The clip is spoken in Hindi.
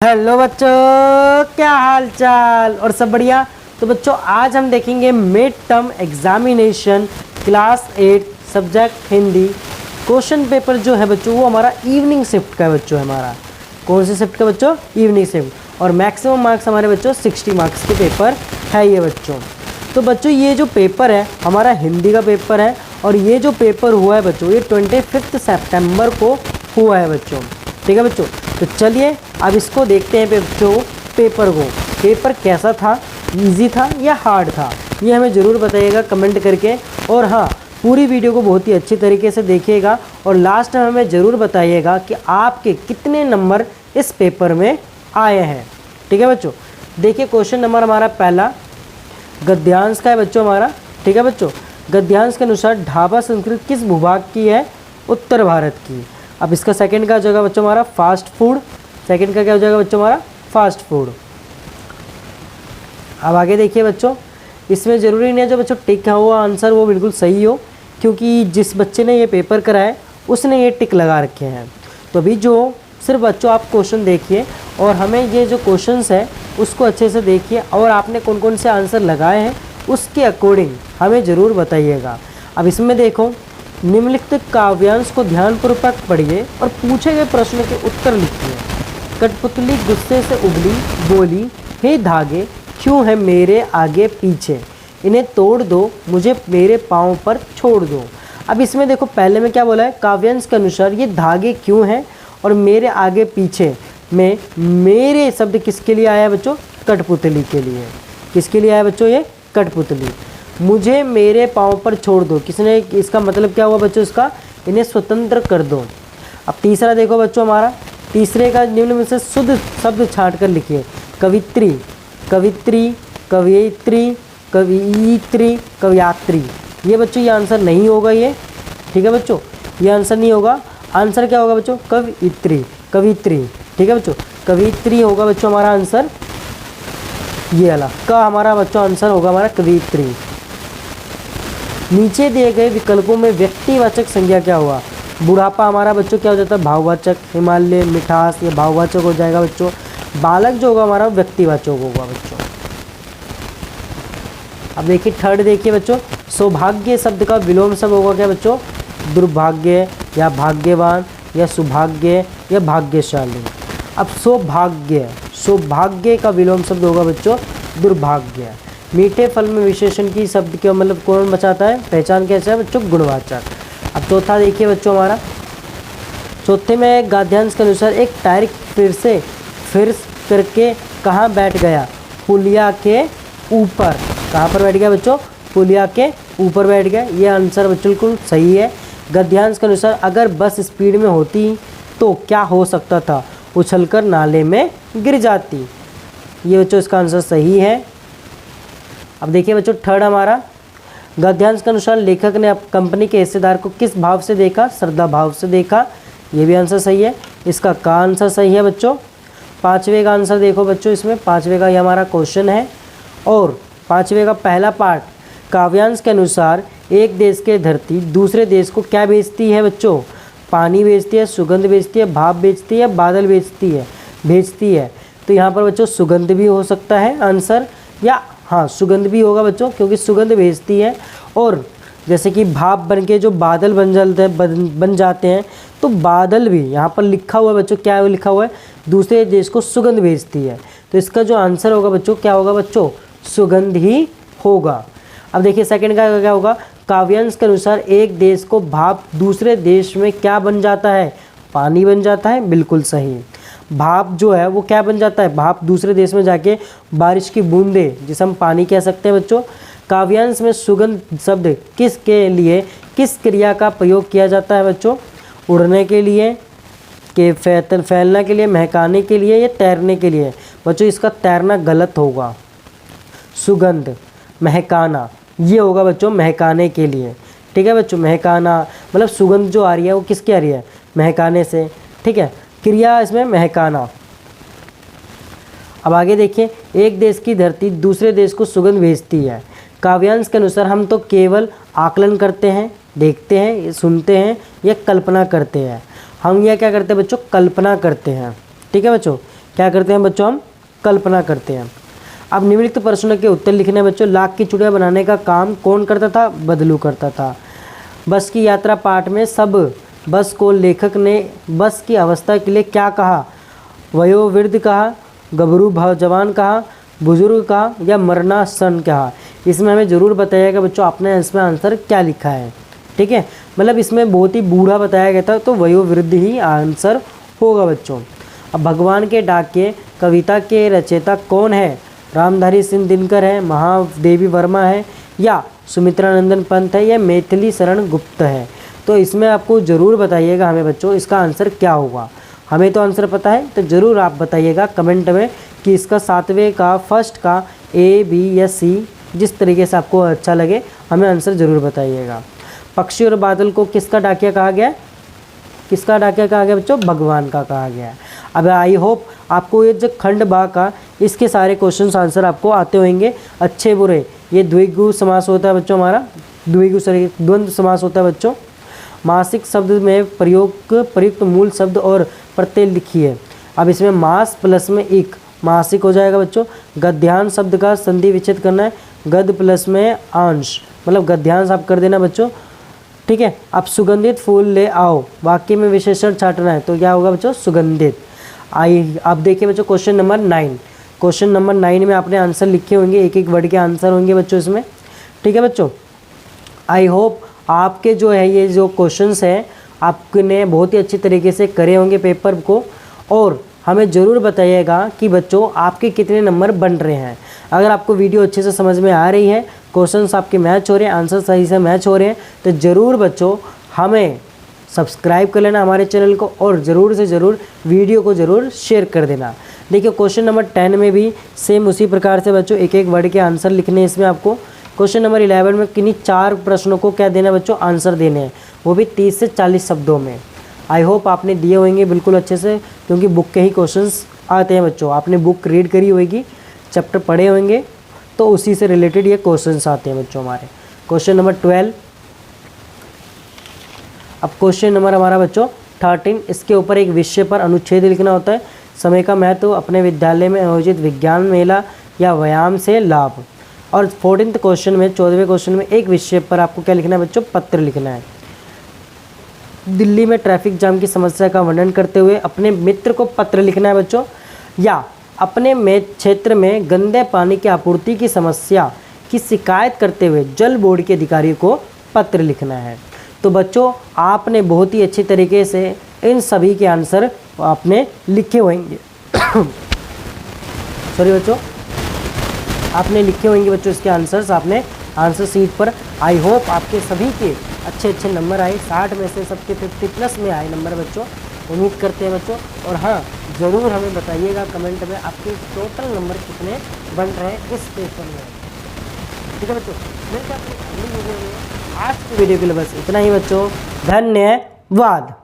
हेलो बच्चों, क्या हाल चाल और सब बढ़िया। तो बच्चों आज हम देखेंगे mid term examination class 8 subject Hindi question paper जो है बच्चों वो हमारा इवनिंग शिफ्ट का है बच्चों। हमारा कौन सी शिफ्ट का बच्चों? Evening shift. और मैक्सिमम मार्क्स हमारे बच्चों 60 मार्क्स के पेपर है ये बच्चों। तो बच्चों ये जो पेपर है हमारा हिंदी का पेपर है और ये जो पेपर हुआ है बच्चों ये 25 सितंबर को हुआ है बच्चों। ठीक है बच्चों, तो चलिए अब इसको देखते हैं बच्चों पेपर को। पेपर कैसा था, इजी था या हार्ड था, ये हमें ज़रूर बताइएगा कमेंट करके। और हाँ, पूरी वीडियो को बहुत ही अच्छी तरीके से देखिएगा और लास्ट में हमें ज़रूर बताइएगा कि आपके कितने नंबर इस पेपर में आए हैं। ठीक है बच्चों, देखिए क्वेश्चन नंबर हमारा पहला गद्यांश का है बच्चों हमारा। ठीक है बच्चों, गद्यांश के अनुसार ढाबा संस्कृति किस भूभाग की है? उत्तर भारत की। अब इसका सेकंड का हो जाएगा बच्चों हमारा फास्ट फूड। सेकंड का क्या हो जाएगा बच्चों हमारा? Fast food. अब आगे देखिए बच्चों, इसमें ज़रूरी नहीं है जो बच्चों टिक हुआ आंसर वो बिल्कुल सही हो, क्योंकि जिस बच्चे ने ये पेपर कराया उसने ये टिक लगा रखे हैं। तो अभी जो सिर्फ बच्चों आप क्वेश्चन देखिए और हमें ये जो क्वेश्चंस है उसको अच्छे से देखिए और आपने कौन कौन से आंसर लगाए हैं उसके अकॉर्डिंग हमें ज़रूर बताइएगा। अब इसमें देखो, निम्नलिखित काव्यांश को ध्यानपूर्वक पढ़िए और पूछे गए प्रश्न के उत्तर लिखिए। कठपुतली गुस्से से उबली, बोली, हे धागे क्यों है मेरे आगे पीछे, इन्हें तोड़ दो, मुझे मेरे पाँव पर छोड़ दो। अब इसमें देखो पहले में क्या बोला है, काव्यांश के अनुसार ये धागे क्यों हैं और मेरे आगे पीछे में मेरे शब्द किसके लिए आया है बच्चों? कठपुतली के लिए। किसके लिए आया बच्चों? ये कठपुतली। मुझे मेरे पाँव पर छोड़ दो, किसने, इसका मतलब क्या हुआ बच्चों? इसका इन्हें स्वतंत्र कर दो। अब तीसरा देखो बच्चों हमारा, तीसरे का निम्न में से शुद्ध शब्द छांट कर लिखिए। कवित्री, कवित्री, कवियत्री, कवियत्री, कवयात्री। ये बच्चों ये आंसर नहीं होगा ये। ठीक है बच्चों, ये आंसर नहीं होगा। आंसर क्या होगा बच्चों? कवियत्री, कवित्री। ठीक है बच्चों, कवियत्री होगा बच्चों हमारा आंसर। ये वाला का हमारा बच्चों आंसर होगा हमारा कवियत्री। नीचे दिए गए विकल्पों में व्यक्तिवाचक संज्ञा क्या हुआ? बुढ़ापा हमारा बच्चों क्या हो जाता है? भाववाचक। हिमालय, मिठास, ये भाववाचक हो जाएगा बच्चों। बालक जो होगा हमारा व्यक्तिवाचक होगा बच्चों। अब देखिए थर्ड देखिए बच्चों, सौभाग्य शब्द का विलोम शब्द होगा क्या बच्चों? दुर्भाग्य या भाग्यवान या सौभाग्य या भाग्यशाली। अब सौभाग्य, सौभाग्य का विलोम शब्द होगा बच्चों दुर्भाग्य। मीठे फल में विशेषण की शब्द के मतलब कौन बचाता है? पहचान कैसा है बच्चों? गुणवाचक। अब चौथा देखिए बच्चों हमारा, चौथे में गद्यांश के अनुसार एक टायर फिर करके कहाँ बैठ गया? पुलिया के ऊपर। कहाँ पर बैठ गया बच्चों? पुलिया के ऊपर बैठ गया। ये आंसर बिल्कुल सही है। गद्यांश के अनुसार अगर बस स्पीड में होती तो क्या हो सकता था? उछलकर नाले में गिर जाती। ये बच्चों इसका आंसर सही है। अब देखिए बच्चों थर्ड हमारा, गद्यांश के अनुसार लेखक ने कंपनी के हिस्सेदार को किस भाव से देखा? श्रद्धा भाव से देखा। ये भी आंसर सही है। इसका का आंसर सही है बच्चों। पाँचवें का आंसर देखो बच्चों, इसमें पाँचवें का ये हमारा क्वेश्चन है और पाँचवें का पहला पार्ट, काव्यांश के अनुसार एक देश के धरती दूसरे देश को क्या बेचती है बच्चों? पानी बेचती है, सुगंध बेचती है, भाप बेचती है, बादल भेजती है। तो यहाँ पर बच्चों सुगंध भी हो सकता है आंसर, या हाँ सुगंध भी होगा बच्चों, क्योंकि सुगंध भेजती है। और जैसे कि भाप बन के जो बादल बन जाते हैं, तो बादल भी यहाँ पर लिखा हुआ है बच्चों, क्या लिखा हुआ है? दूसरे देश को सुगंध भेजती है। तो इसका जो आंसर होगा बच्चों क्या होगा बच्चों? सुगंध ही होगा। अब देखिए सेकंड का क्या होगा, काव्यांश के अनुसार एक देश को भाप दूसरे देश में क्या बन जाता है? पानी बन जाता है। बिल्कुल सही। भाप जो है वो क्या बन जाता है? भाप दूसरे देश में जाके बारिश की बूंदे, जिसे हम पानी कह सकते हैं बच्चों। काव्यांश में सुगंध शब्द किसके लिए, किस क्रिया का प्रयोग किया जाता है बच्चों? उड़ने के लिए, के फैलने के लिए, महकाने के लिए या तैरने के लिए? बच्चों इसका तैरना गलत होगा। सुगंध, महकाना, ये होगा बच्चों महकाने के लिए। ठीक है बच्चों, महकाना मतलब सुगंध जो आ रही है वो किसकी आ रही है? महकाने से। ठीक है, क्रिया इसमें महकाना। अब आगे देखिए, एक देश की धरती दूसरे देश को सुगंध भेजती है। काव्यांश के अनुसार हम तो केवल आकलन करते हैं, देखते हैं, सुनते हैं या कल्पना करते हैं। हम यह क्या करते हैं बच्चों? कल्पना करते हैं। ठीक है बच्चों, क्या करते हैं बच्चों, हम कल्पना करते हैं। अब निम्नलिखित प्रश्नों के उत्तर लिखने बच्चों। लाख की चूड़ियाँ बनाने का काम कौन करता था, बदलू करता था। बस की यात्रा पाठ में सब बस को लेखक ने बस की अवस्था के लिए क्या कहा, वयोवृद्ध कहा, गबरू जवान कहा, बुजुर्ग कहा या मरणासन कहा। इसमें हमें ज़रूर बताइएगा बच्चों आपने इसमें आंसर क्या लिखा है। ठीक है, मतलब इसमें बहुत ही बूढ़ा बताया गया था तो वयोवृद्ध ही आंसर होगा बच्चों। अब भगवान के डाके कविता के रचयिता कौन है, रामधारी सिंह दिनकर है, महादेवी वर्मा है या सुमित्रानंदन पंत है या मैथिली शरण गुप्त है। तो इसमें आपको ज़रूर बताइएगा हमें बच्चों इसका आंसर क्या होगा। हमें तो आंसर पता है, तो ज़रूर आप बताइएगा कमेंट में कि इसका 7वें का फर्स्ट का A, B या C, जिस तरीके से आपको अच्छा लगे हमें आंसर ज़रूर बताइएगा। पक्षी और बादल को किसका डाकिया कहा गया, किसका डाकिया कहा गया बच्चों, भगवान का कहा गया। अब आई होप आपको ये जो खंड बा का इसके सारे क्वेश्चंस आंसर आपको आते होंगे। अच्छे बुरे, ये द्विगु समास होता है बच्चों हमारा, द्वंद्व समास होता है बच्चों। मासिक शब्द में प्रयुक्त मूल शब्द और प्रत्यय लिखिए। अब इसमें मास प्लस में एक मासिक हो जाएगा बच्चों। गद्यांश शब्द का संधि विच्छेद करना है, गद प्लस में अंश, मतलब गद्यांश आप कर देना बच्चों। ठीक है, अब सुगंधित फूल ले आओ, वाक्य में विशेषण छाटना है, तो क्या होगा बच्चों, सुगंधित। आप देखिए बच्चों क्वेश्चन नंबर 9, क्वेश्चन नंबर 9 में आपने आंसर लिखे होंगे, एक एक वर्ड के आंसर होंगे बच्चों इसमें। ठीक है बच्चों, आई होप आपके जो है ये जो क्वेश्चंस हैं आपने बहुत ही अच्छी तरीके से करे होंगे पेपर को, और हमें ज़रूर बताइएगा कि बच्चों आपके कितने नंबर बन रहे हैं। अगर आपको वीडियो अच्छे से समझ में आ रही है, क्वेश्चंस आपके मैच हो रहे हैं, आंसर सही से मैच हो रहे हैं, तो ज़रूर बच्चों हमें सब्सक्राइब कर लेना हमारे चैनल को, और ज़रूर से ज़रूर वीडियो को ज़रूर शेयर कर देना। देखिए क्वेश्चन नंबर 10 में भी सेम उसी प्रकार से बच्चों एक एक वर्ड के आंसर लिखने हैं इसमें आपको। क्वेश्चन नंबर 11 में किन्हीं 4 प्रश्नों को क्या देना बच्चों, आंसर देने हैं, वो भी 30 से 40 शब्दों में। आई होप आपने दिए होंगे बिल्कुल अच्छे से, क्योंकि बुक के ही क्वेश्चंस आते हैं बच्चों। आपने बुक रीड करी होगी, चैप्टर पढ़े होंगे, तो उसी से रिलेटेड ये क्वेश्चंस आते हैं बच्चों हमारे। Question number 12। अब क्वेश्चन नंबर हमारा बच्चों 13, इसके ऊपर एक विषय पर अनुच्छेद लिखना होता है। समय का महत्व, अपने विद्यालय में आयोजित विज्ञान मेला या व्यायाम से लाभ। और 14th क्वेश्चन में, 14वें क्वेश्चन में एक विषय पर आपको क्या लिखना है बच्चों, पत्र लिखना है। दिल्ली में ट्रैफिक जाम की समस्या का वर्णन करते हुए अपने मित्र को पत्र लिखना है बच्चों, या अपने क्षेत्र में गंदे पानी की आपूर्ति की समस्या की शिकायत करते हुए जल बोर्ड के अधिकारी को पत्र लिखना है। तो बच्चों आपने बहुत ही अच्छी तरीके से इन सभी के आंसर आपने लिखे होंगे सॉरी बच्चों, आपने लिखे होंगे बच्चों इसके आंसर्स आपने आंसर शीट पर। आई होप आपके सभी के अच्छे अच्छे नंबर आए, 60 में से सबके 50+ में आए नंबर बच्चों, उम्मीद करते हैं बच्चों। और हाँ, ज़रूर हमें बताइएगा कमेंट में आपके टोटल नंबर कितने बन रहे हैं इस पेपर में। ठीक है बच्चों, मिलते हैं अपनी अगली वीडियो में। आज की वीडियो के लिए बस इतना ही बच्चों, धन्यवाद।